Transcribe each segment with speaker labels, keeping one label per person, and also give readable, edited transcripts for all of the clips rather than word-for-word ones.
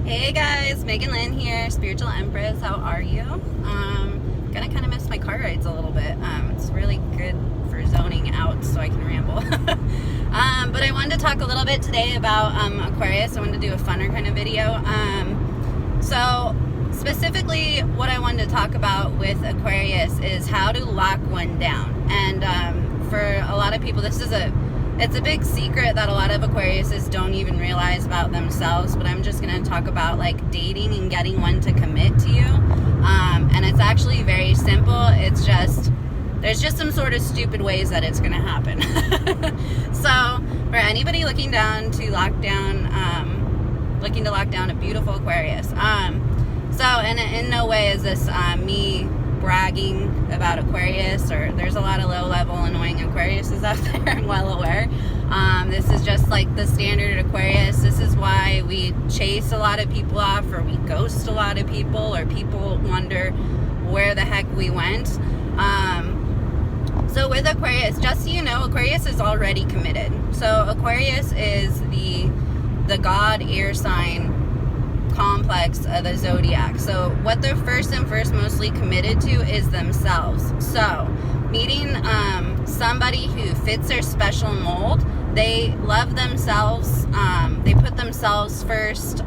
Speaker 1: Hey guys, Megan Lynn here, Spiritual Empress. How are you? Gonna kind of miss my car rides a little bit. It's really good for zoning out so I can ramble. But I wanted to talk a little bit today about Aquarius. I wanted to do a funner kind of video. So specifically what I wanted to talk about with Aquarius is how to lock one down. And for a lot of people, it's a big secret that a lot of Aquariuses don't even realize about themselves, but I'm just going to talk about like dating and getting one to commit to you. And it's actually very simple. It's just, there's just some sort of stupid ways that it's going to happen. So for anybody looking to lock down a beautiful Aquarius. And in no way is this me bragging about Aquarius, or there's a lot of low-level annoying Aquariuses out there, I'm well aware. This is just like the standard Aquarius. This is why we chase a lot of people off, or we ghost a lot of people, or people wonder where the heck we went. So with Aquarius, just so you know, Aquarius is already committed. So Aquarius is the god air sign complex of the zodiac. So what they're first mostly committed to is themselves. So meeting somebody who fits their special mold, they love themselves, they put themselves first,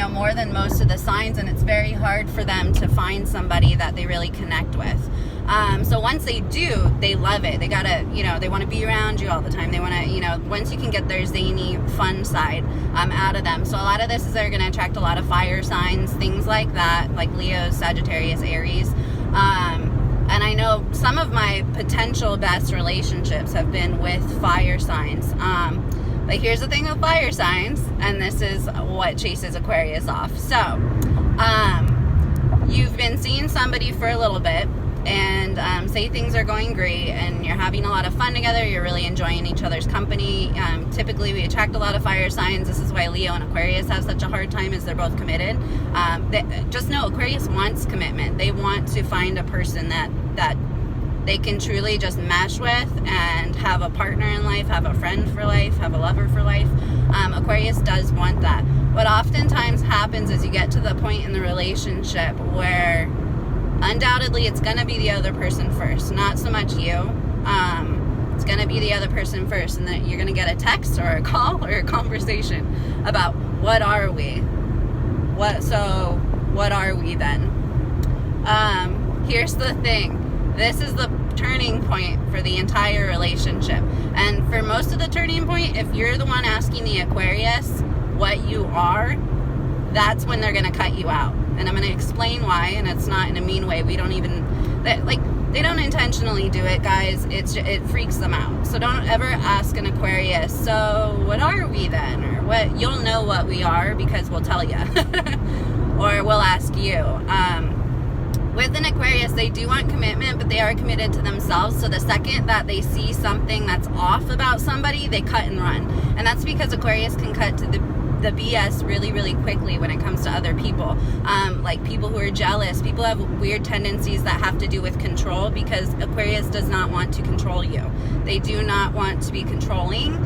Speaker 1: more than most of the signs, and it's very hard for them to find somebody that they really connect with. So once they do, they love it. They gotta, they want to be around you all the time. They want to, once you can get their zany, fun side out of them. So a lot of this is they're going to attract a lot of fire signs, things like that, like Leo, Sagittarius, Aries. And I know some of my potential best relationships have been with fire signs. But here's the thing with fire signs, and this is what chases Aquarius off. So, you've been seeing somebody for a little bit, and say things are going great, and you're having a lot of fun together, you're really enjoying each other's company. Typically, we attract a lot of fire signs. This is why Leo and Aquarius have such a hard time, is they're both committed. Just know, Aquarius wants commitment. They want to find a person that they can truly just mesh with and have a partner in life, have a friend for life, have a lover for life. Aquarius does want that. What oftentimes happens is you get to the point in the relationship where undoubtedly it's going to be the other person first, not so much you. It's going to be the other person first, and then you're going to get a text or a call or a conversation about what are we? What are we then? Here's the thing. This is the turning point for the entire relationship. And for most of the turning point, if you're the one asking the Aquarius what you are, that's when they're going to cut you out. And I'm going to explain why, and it's not in a mean way. They don't intentionally do it, guys. It freaks them out. So don't ever ask an Aquarius, so what are we then? Or what? You'll know what we are because we'll tell you. Or we'll ask you. With an Aquarius, they do want commitment, but they are committed to themselves. So the second that they see something that's off about somebody, they cut and run. And that's because Aquarius can cut to the BS really, really quickly when it comes to other people. Like people who are jealous. People have weird tendencies that have to do with control, because Aquarius does not want to control you. They do not want to be controlling.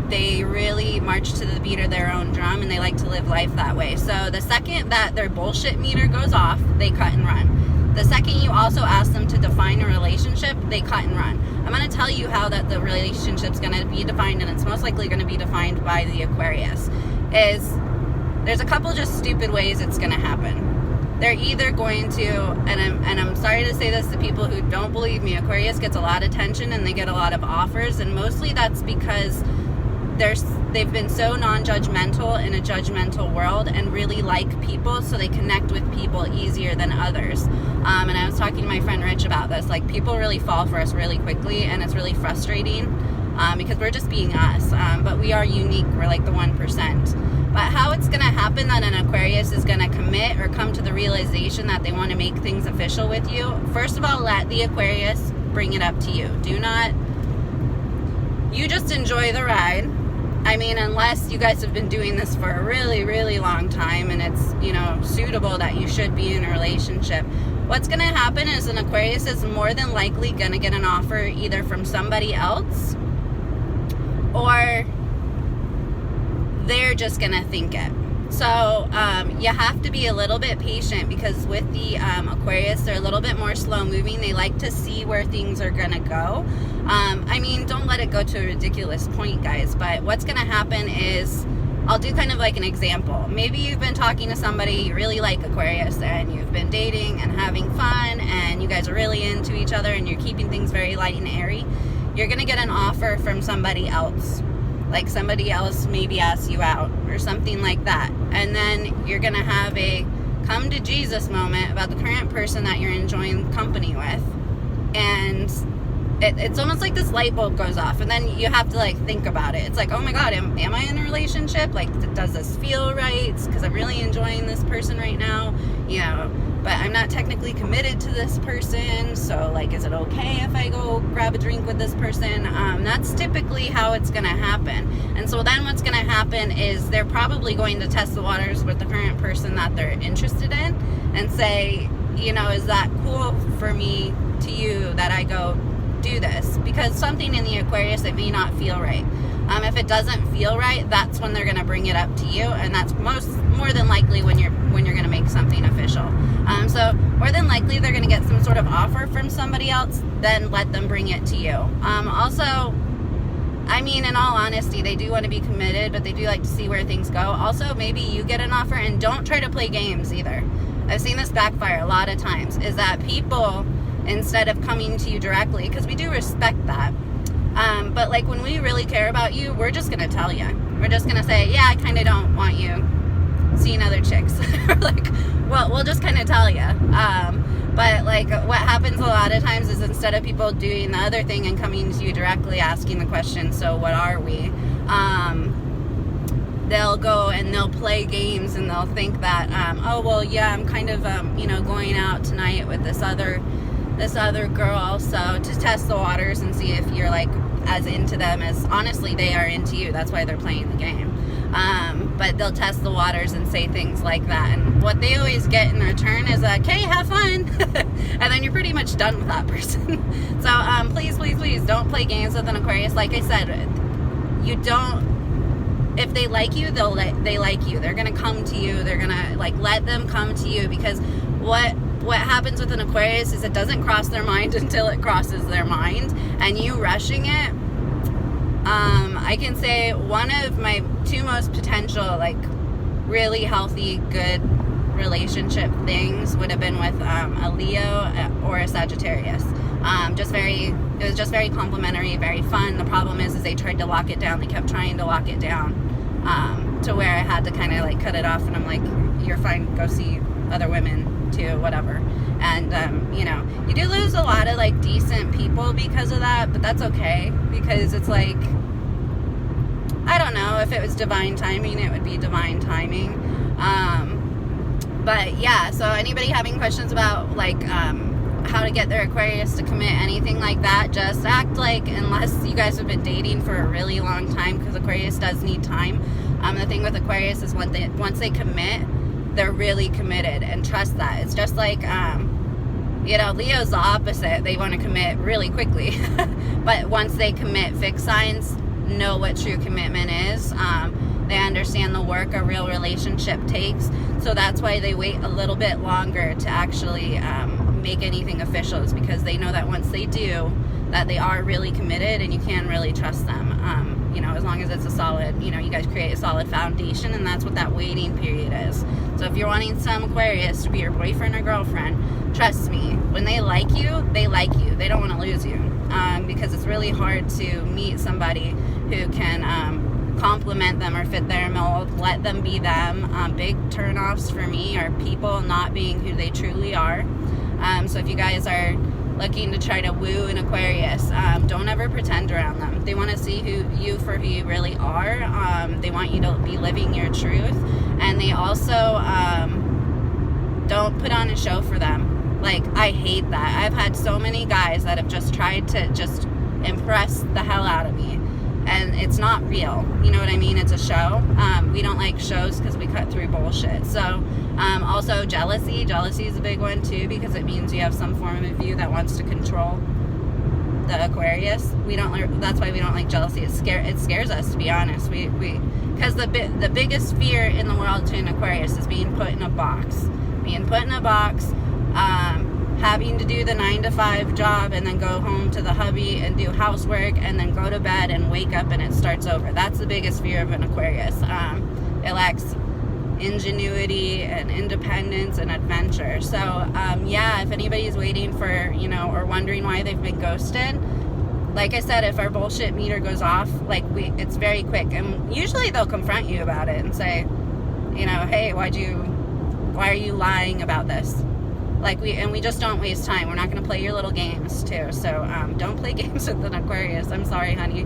Speaker 1: They really march to the beat of their own drum, and they like to live life that way. So the second that their bullshit meter goes off, they cut and run. The second you also ask them to define a relationship, they cut and run. I'm going to tell you how that the relationship's going to be defined, and it's most likely going to be defined by the Aquarius. There's a couple just stupid ways it's going to happen. They're either going to, and I'm sorry to say this to people who don't believe me, Aquarius gets a lot of attention and they get a lot of offers, and mostly that's because they've been so non-judgmental in a judgmental world and really like people, so they connect with people easier than others. And I was talking to my friend Rich about this. Like, people really fall for us really quickly, and it's really frustrating because we're just being us. But we are unique. We're like the 1%. But how it's going to happen that an Aquarius is going to commit or come to the realization that they want to make things official with you, first of all, let the Aquarius bring it up to you. You just enjoy the ride. I mean, unless you guys have been doing this for a really, really long time and it's, suitable that you should be in a relationship. What's going to happen is an Aquarius is more than likely going to get an offer either from somebody else or they're just going to think it. So you have to be a little bit patient, because with the Aquarius, they're a little bit more slow moving. They like to see where things are gonna go. I mean, don't let it go to a ridiculous point, guys, but what's gonna happen is, I'll do kind of like an example. Maybe you've been talking to somebody, you really like Aquarius, and you've been dating and having fun, and you guys are really into each other, and you're keeping things very light and airy. You're gonna get an offer from somebody else. Like somebody else maybe asks you out or something like that. And then you're gonna have a come to Jesus moment about the current person that you're enjoying company with. And it's almost like this light bulb goes off, and then you have to like think about it. It's like, oh my God, am I in a relationship? Like, does this feel right? Because I'm really enjoying this person right now, you know, but I'm not technically committed to this person. So like, is it okay if I go grab a drink with this person? That's typically how it's gonna happen. And so then what's gonna happen is they're probably going to test the waters with the current person that they're interested in and say, you know, is that cool for me to you that I go do this? Because something in the Aquarius, it may not feel right. If it doesn't feel right, that's when they're going to bring it up to you, and that's more than likely when you're going to make something official. So more than likely they're going to get some sort of offer from somebody else, then let them bring it to you. Also, I mean, in all honesty, they do want to be committed, but they do like to see where things go. Also, maybe you get an offer, and don't try to play games either. I've seen this backfire a lot of times, is that people, instead of coming to you directly, because we do respect that, but like when we really care about you, we're just gonna tell you. We're just gonna say, yeah, I kind of don't want you seeing other chicks. Like, well, we'll just kind of tell you. But like what happens a lot of times is, instead of people doing the other thing and coming to you directly asking the question, so what are we, they'll go and they'll play games, and they'll think that, oh well, yeah, I'm kind of you know, going out tonight with this other girl, so to test the waters and see if you're like as into them as honestly they are into you. That's why they're playing the game. But they'll test the waters and say things like that, and what they always get in return is like, hey, have fun. And then you're pretty much done with that person. So please don't play games with an Aquarius. Like I said, you don't, if they like you, they like you. They're gonna come to you. They're gonna like let them come to you, because what happens with an Aquarius is it doesn't cross their mind until it crosses their mind, and you rushing it. I can say one of my two most potential, like really healthy, good relationship things would have been with a Leo or a Sagittarius. It was just very complimentary, very fun. The problem is they tried to lock it down. They kept trying to lock it down, to where I had to kind of like cut it off, and I'm like, you're fine, go see other women too, whatever. And you know, you do lose a lot of like decent people because of that, but that's okay, because it's like, I don't know, if it was divine timing, it would be divine timing. But yeah, so anybody having questions about like how to get their Aquarius to commit, anything like that, just act like, unless you guys have been dating for a really long time, because Aquarius does need time. The thing with Aquarius is once they commit, they're really committed, and trust that. It's just like, you know, Leo's the opposite. They want to commit really quickly. But once they commit, fixed signs know what true commitment is. They understand the work a real relationship takes. So that's why they wait a little bit longer to actually make anything official, is because they know that once they do, that they are really committed, and you can really trust them. You know, as long as it's a solid, you know, you guys create a solid foundation, and that's what that waiting period is. So if you're wanting some Aquarius to be your boyfriend or girlfriend, trust me, when they like you, they like you. They don't want to lose you, because it's really hard to meet somebody who can compliment them or fit their mold, let them be them. Big turnoffs for me are people not being who they truly are. So if you guys are looking to try to woo an Aquarius, don't ever pretend around them. They want to see you for who you really are. They want you to be living your truth, and they also don't put on a show for them. Like, I hate that. I've had so many guys that have just tried to just impress the hell out of me, and it's not real. You know what I mean? It's a show. We don't like shows because we cut through bullshit. So also jealousy is a big one too, because it means you have some form of you that wants to control the Aquarius. That's why we don't like jealousy. It scares us, to be honest. We Because the biggest fear in the world to an Aquarius is being put in a box. Being put in a box, having to do the 9 to 5 job and then go home to the hubby and do housework and then go to bed and wake up and it starts over. That's the biggest fear of an Aquarius. It lacks ingenuity and independence and adventure. So yeah, if anybody's waiting for, you know, or wondering why they've been ghosted, like I said, if our bullshit meter goes off, like it's very quick, and usually they'll confront you about it and say, you know, hey, why are you lying about this? Like we just don't waste time. We're not going to play your little games too. So don't play games with an Aquarius. I'm sorry, honey.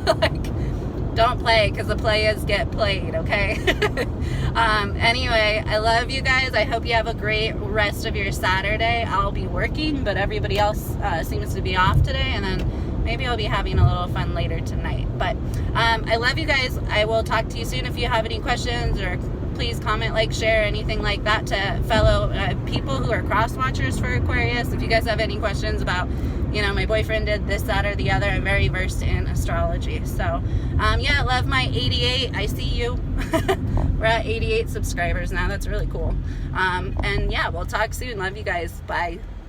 Speaker 1: Like, don't play, because the players get played, okay? Anyway, I love you guys. I hope you have a great rest of your Saturday. I'll be working, but everybody else seems to be off today, and then maybe I'll be having a little fun later tonight. But I love you guys. I will talk to you soon. If you have any questions, or please comment, like, share, anything like that to fellow people who are cross-watchers for Aquarius. If you guys have any questions about, you know, my boyfriend did this, that, or the other, I'm very versed in astrology. So, yeah, love my 88. I see you. We're at 88 subscribers now. That's really cool. And yeah, we'll talk soon. Love you guys. Bye.